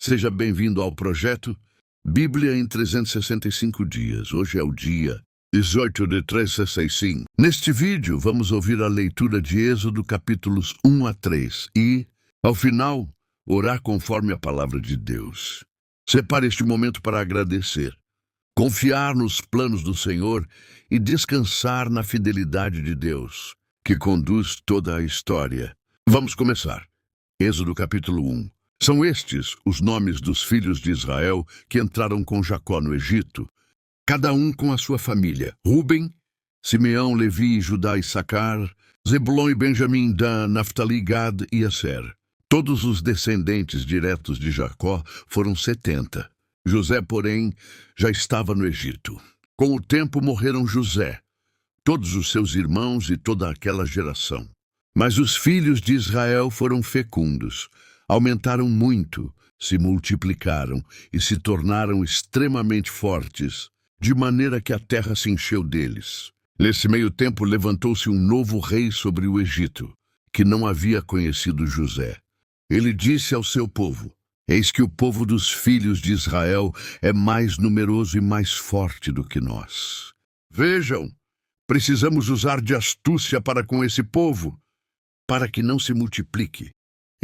Seja bem-vindo ao projeto Bíblia em 365 dias. Hoje é o dia 18 de 365. Neste vídeo, vamos ouvir a leitura de Êxodo capítulos 1 a 3 e, ao final, orar conforme a palavra de Deus. Separe este momento para agradecer, confiar nos planos do Senhor e descansar na fidelidade de Deus, que conduz toda a história. Vamos começar. Êxodo capítulo 1. São estes os nomes dos filhos de Israel que entraram com Jacó no Egito, cada um com a sua família: Ruben, Simeão, Levi, Judá e Sacar, Zebulon e Benjamim, Dan, Naftali, Gad e Aser. Todos os descendentes diretos de Jacó foram 70. José, porém, já estava no Egito. Com o tempo morreram José, todos os seus irmãos e toda aquela geração. Mas os filhos de Israel foram fecundos, aumentaram muito, se multiplicaram e se tornaram extremamente fortes, de maneira que a terra se encheu deles. Nesse meio tempo levantou-se um novo rei sobre o Egito, que não havia conhecido José. Ele disse ao seu povo: eis que o povo dos filhos de Israel é mais numeroso e mais forte do que nós. Vejam, precisamos usar de astúcia para com esse povo, para que não se multiplique,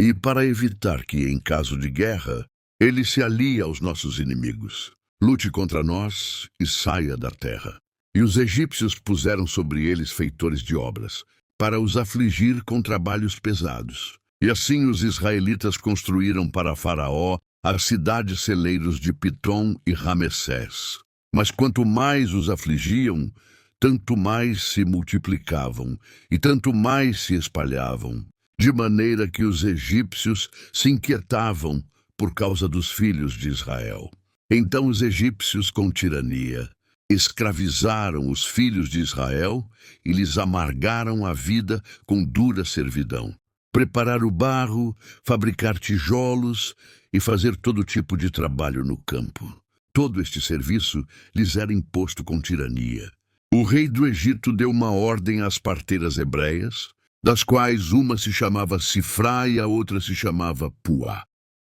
e para evitar que, em caso de guerra, ele se alie aos nossos inimigos. Lute contra nós e saia da terra. E os egípcios puseram sobre eles feitores de obras, para os afligir com trabalhos pesados. E assim os israelitas construíram para Faraó as cidades celeiros de Pitom e Ramessés. Mas quanto mais os afligiam, tanto mais se multiplicavam e tanto mais se espalhavam, de maneira que os egípcios se inquietavam por causa dos filhos de Israel. Então os egípcios, com tirania, escravizaram os filhos de Israel e lhes amargaram a vida com dura servidão. Preparar o barro, fabricar tijolos e fazer todo tipo de trabalho no campo. Todo este serviço lhes era imposto com tirania. O rei do Egito deu uma ordem às parteiras hebreias, das quais uma se chamava Sifrá e a outra se chamava Puá.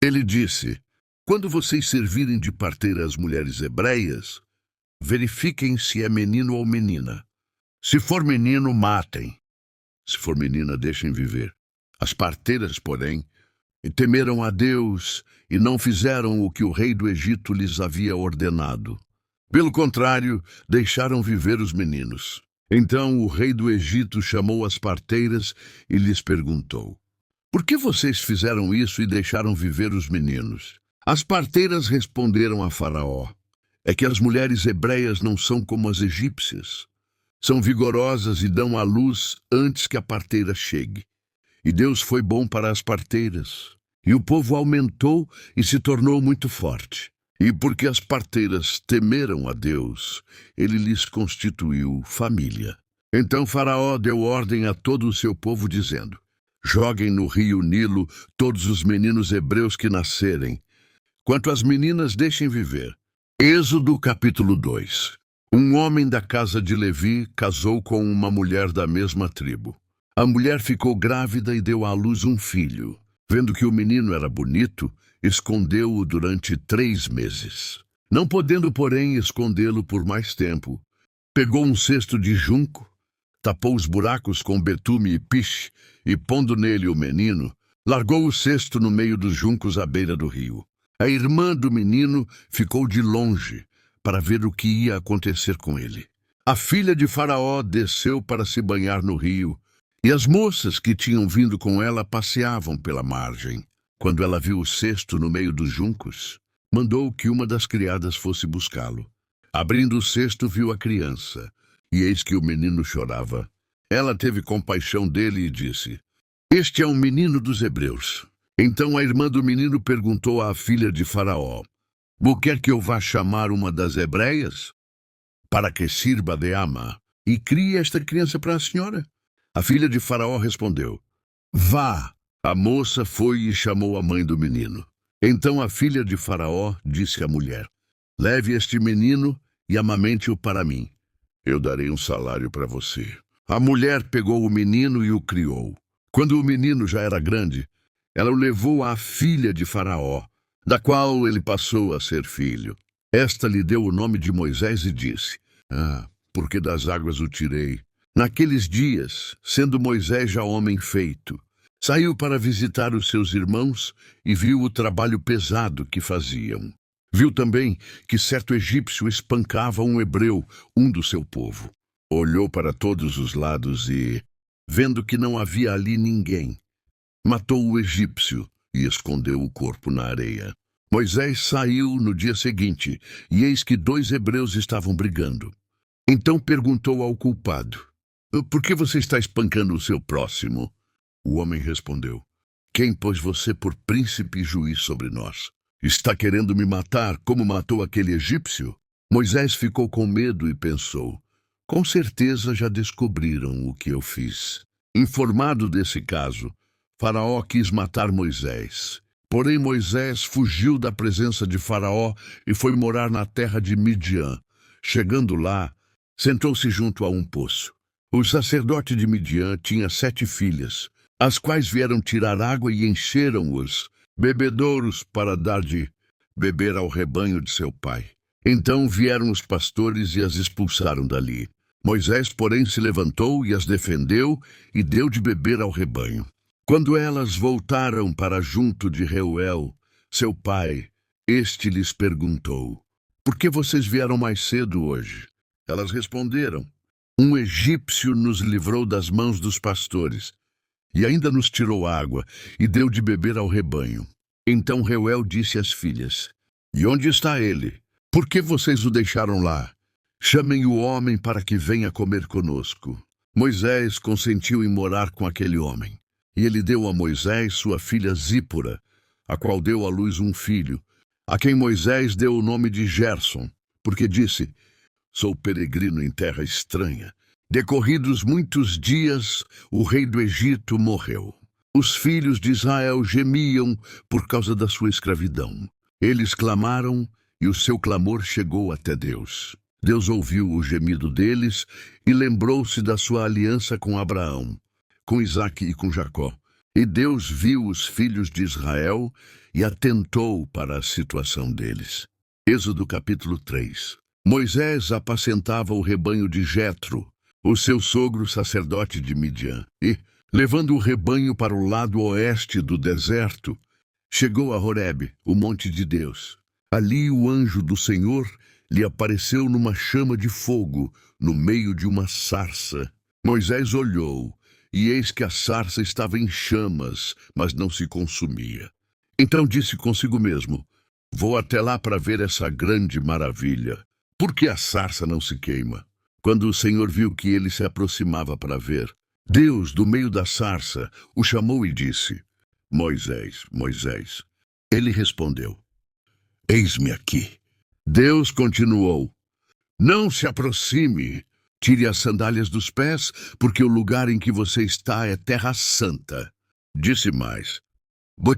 Ele disse: quando vocês servirem de parteira às mulheres hebreias, verifiquem se é menino ou menina. Se for menino, matem. Se for menina, deixem viver. As parteiras, porém, temeram a Deus e não fizeram o que o rei do Egito lhes havia ordenado. Pelo contrário, deixaram viver os meninos. Então o rei do Egito chamou as parteiras e lhes perguntou: por que vocês fizeram isso e deixaram viver os meninos? As parteiras responderam a Faraó: é que as mulheres hebreias não são como as egípcias. São vigorosas e dão à luz antes que a parteira chegue. E Deus foi bom para as parteiras. E o povo aumentou e se tornou muito forte. E porque as parteiras temeram a Deus, ele lhes constituiu família. Então Faraó deu ordem a todo o seu povo, dizendo: joguem no rio Nilo todos os meninos hebreus que nascerem. Quanto às meninas, deixem viver. Êxodo capítulo 2. Um homem da casa de Levi casou com uma mulher da mesma tribo. A mulher ficou grávida e deu à luz um filho. Vendo que o menino era bonito, escondeu-o durante 3 meses. Não podendo, porém, escondê-lo por mais tempo, pegou um cesto de junco, tapou os buracos com betume e piche, e pondo nele o menino, largou o cesto no meio dos juncos à beira do rio. A irmã do menino ficou de longe para ver o que ia acontecer com ele. A filha de Faraó desceu para se banhar no rio, e as moças que tinham vindo com ela passeavam pela margem. Quando ela viu o cesto no meio dos juncos, mandou que uma das criadas fosse buscá-lo. Abrindo o cesto, viu a criança, e eis que o menino chorava. Ela teve compaixão dele e disse: este é um menino dos hebreus. Então a irmã do menino perguntou à filha de Faraó: quer que eu vá chamar uma das hebreias, para que sirva de ama, e crie esta criança para a senhora? A filha de Faraó respondeu: vá. A moça foi e chamou a mãe do menino. Então a filha de Faraó disse à mulher: leve este menino e amamente-o para mim. Eu darei um salário para você. A mulher pegou o menino e o criou. Quando o menino já era grande, ela o levou à filha de Faraó, da qual ele passou a ser filho. Esta lhe deu o nome de Moisés e disse: porque das águas o tirei. Naqueles dias, sendo Moisés já homem feito, saiu para visitar os seus irmãos e viu o trabalho pesado que faziam. Viu também que certo egípcio espancava um hebreu, um do seu povo. Olhou para todos os lados e, vendo que não havia ali ninguém, matou o egípcio e escondeu o corpo na areia. Moisés saiu no dia seguinte, e eis que 2 hebreus estavam brigando. Então perguntou ao culpado: por que você está espancando o seu próximo? O homem respondeu: quem pôs você por príncipe e juiz sobre nós? Está querendo me matar como matou aquele egípcio? Moisés ficou com medo e pensou: com certeza já descobriram o que eu fiz. Informado desse caso, Faraó quis matar Moisés. Porém Moisés fugiu da presença de Faraó e foi morar na terra de Midian. Chegando lá, sentou-se junto a um poço. O sacerdote de Midian tinha 7 filhas, as quais vieram tirar água e encheram-os bebedouros para dar de beber ao rebanho de seu pai. Então vieram os pastores e as expulsaram dali. Moisés, porém, se levantou e as defendeu e deu de beber ao rebanho. Quando elas voltaram para junto de Reuel, seu pai, este lhes perguntou: por que vocês vieram mais cedo hoje? Elas responderam: um egípcio nos livrou das mãos dos pastores, e ainda nos tirou água, e deu de beber ao rebanho. Então Reuel disse às filhas: e onde está ele? Por que vocês o deixaram lá? Chamem o homem para que venha comer conosco. Moisés consentiu em morar com aquele homem. E ele deu a Moisés sua filha Zípora, a qual deu à luz um filho, a quem Moisés deu o nome de Gerson, porque disse: sou peregrino em terra estranha. Decorridos muitos dias, o rei do Egito morreu. Os filhos de Israel gemiam por causa da sua escravidão. Eles clamaram, e o seu clamor chegou até Deus. Deus ouviu o gemido deles e lembrou-se da sua aliança com Abraão, com Isaque e com Jacó. E Deus viu os filhos de Israel e atentou para a situação deles. Êxodo capítulo 3. Moisés apacentava o rebanho de Jetro, o seu sogro sacerdote de Midian, e, levando o rebanho para o lado oeste do deserto, chegou a Horebe, o monte de Deus. Ali o anjo do Senhor lhe apareceu numa chama de fogo, no meio de uma sarça. Moisés olhou, e eis que a sarça estava em chamas, mas não se consumia. Então disse consigo mesmo: vou até lá para ver essa grande maravilha. Por que a sarça não se queima? Quando o Senhor viu que ele se aproximava para ver, Deus, do meio da sarça, o chamou e disse: Moisés, Moisés. Ele respondeu: eis-me aqui. Deus continuou: não se aproxime. Tire as sandálias dos pés, porque o lugar em que você está é terra santa. Disse mais: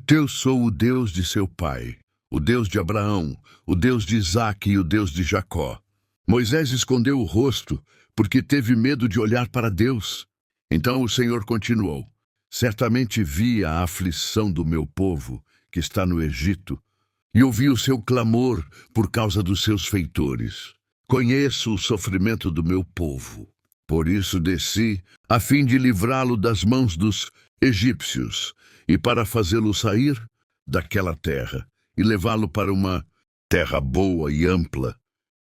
eu sou o Deus de seu pai, o Deus de Abraão, o Deus de Isaque e o Deus de Jacó. Moisés escondeu o rosto, porque teve medo de olhar para Deus. Então o Senhor continuou: certamente vi a aflição do meu povo, que está no Egito, e ouvi o seu clamor por causa dos seus feitores. Conheço o sofrimento do meu povo. Por isso desci, a fim de livrá-lo das mãos dos egípcios, e para fazê-lo sair daquela terra, e levá-lo para uma terra boa e ampla,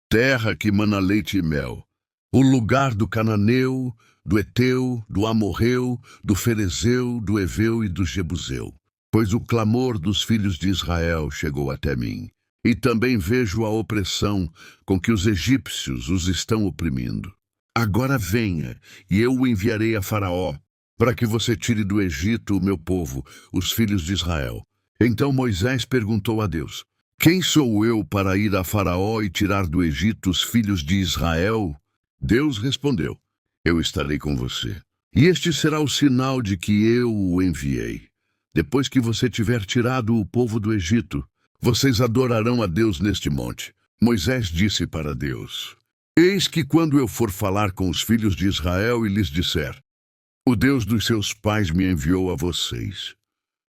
terra que mana leite e mel, o lugar do cananeu, do Eteu, do Amorreu, do Ferezeu, do Eveu e do Jebuseu. Pois o clamor dos filhos de Israel chegou até mim. E também vejo a opressão com que os egípcios os estão oprimindo. Agora venha, e eu o enviarei a Faraó, para que você tire do Egito o meu povo, os filhos de Israel. Então Moisés perguntou a Deus: quem sou eu para ir a Faraó e tirar do Egito os filhos de Israel? Deus respondeu: eu estarei com você. E este será o sinal de que eu o enviei. Depois que você tiver tirado o povo do Egito, vocês adorarão a Deus neste monte. Moisés disse para Deus: eis que quando eu for falar com os filhos de Israel e lhes disser: o Deus dos seus pais me enviou a vocês,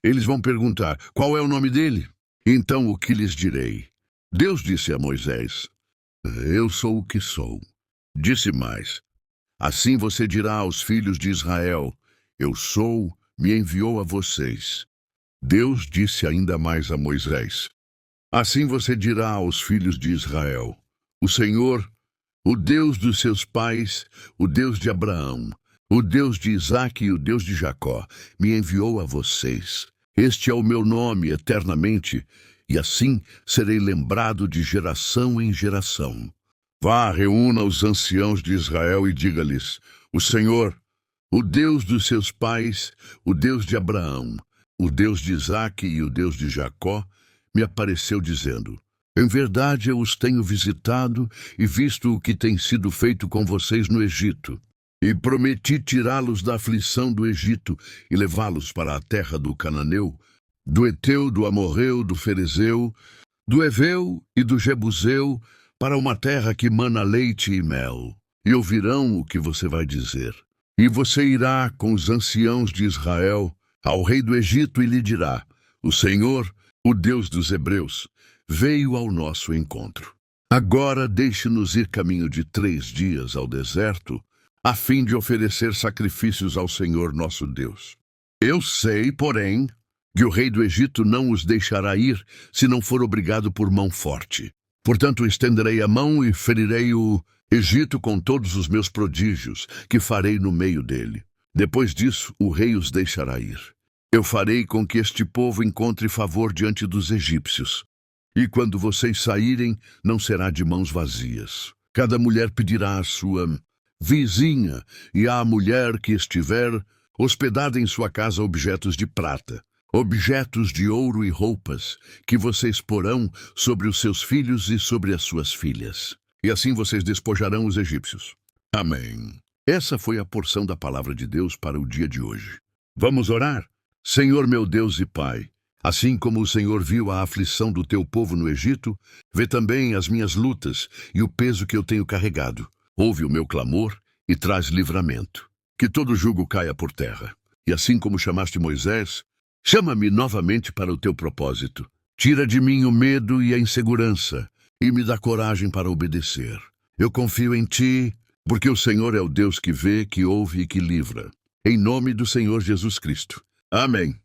eles vão perguntar: qual é o nome dele? Então o que lhes direi? Deus disse a Moisés: Eu sou o que sou. Disse mais: Assim você dirá aos filhos de Israel: Eu sou, me enviou a vocês. Deus disse ainda mais a Moisés: Assim você dirá aos filhos de Israel: O Senhor, o Deus dos seus pais, o Deus de Abraão, o Deus de Isaque e o Deus de Jacó, me enviou a vocês. Este é o meu nome eternamente, e assim serei lembrado de geração em geração. Vá, reúna os anciãos de Israel e diga-lhes: O Senhor, o Deus dos seus pais, o Deus de Abraão, o Deus de Isaque e o Deus de Jacó, me apareceu dizendo: Em verdade eu os tenho visitado e visto o que tem sido feito com vocês no Egito. E prometi tirá-los da aflição do Egito e levá-los para a terra do Cananeu, do Eteu, do Amorreu, do Ferezeu, do Eveu e do Jebuseu, para uma terra que mana leite e mel. E ouvirão o que você vai dizer. E você irá com os anciãos de Israel ao rei do Egito e lhe dirá: O Senhor, o Deus dos Hebreus, veio ao nosso encontro. Agora deixe-nos ir caminho de 3 dias ao deserto, a fim de oferecer sacrifícios ao Senhor nosso Deus. Eu sei, porém, que o rei do Egito não os deixará ir se não for obrigado por mão forte. Portanto, estenderei a mão e ferirei o Egito com todos os meus prodígios, que farei no meio dele. Depois disso, o rei os deixará ir. Eu farei com que este povo encontre favor diante dos egípcios. E quando vocês saírem, não será de mãos vazias. Cada mulher pedirá à sua vizinha e à mulher que estiver hospedada em sua casa objetos de prata, objetos de ouro e roupas, que vocês porão sobre os seus filhos e sobre as suas filhas. E assim vocês despojarão os egípcios. Amém. Essa foi a porção da palavra de Deus para o dia de hoje. Vamos orar? Senhor meu Deus e Pai, assim como o Senhor viu a aflição do teu povo no Egito, vê também as minhas lutas e o peso que eu tenho carregado. Ouve o meu clamor e traz livramento. Que todo jugo caia por terra. E assim como chamaste Moisés, chama-me novamente para o teu propósito. Tira de mim o medo e a insegurança e me dá coragem para obedecer. Eu confio em ti, porque o Senhor é o Deus que vê, que ouve e que livra. Em nome do Senhor Jesus Cristo. Amém.